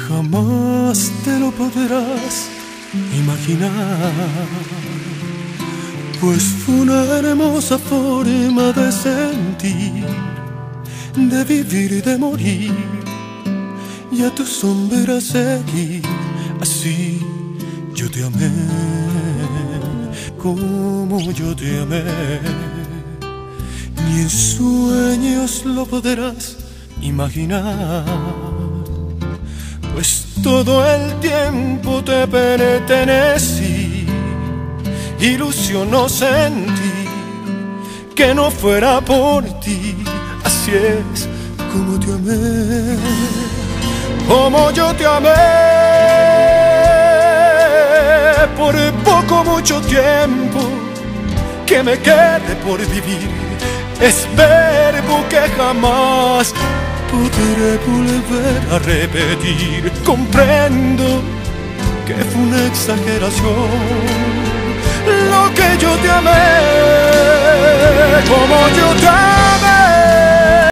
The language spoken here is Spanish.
jamás te lo podrás imaginar, pues fue una hermosa forma de sentir, de vivir y de morir, y a tu sombra seguir. Así yo te amé, como yo te amé. Ni en sueños lo podrás imaginar, pues todo el tiempo te pertenecí. Ilusionó sentir que no fuera por ti. Así es como te amé, como yo te amé. Por poco mucho tiempo que me quede por vivir, es verbo que jamás podré volver a repetir. Comprendo que fue una exageración lo que yo te amé, como yo te amé.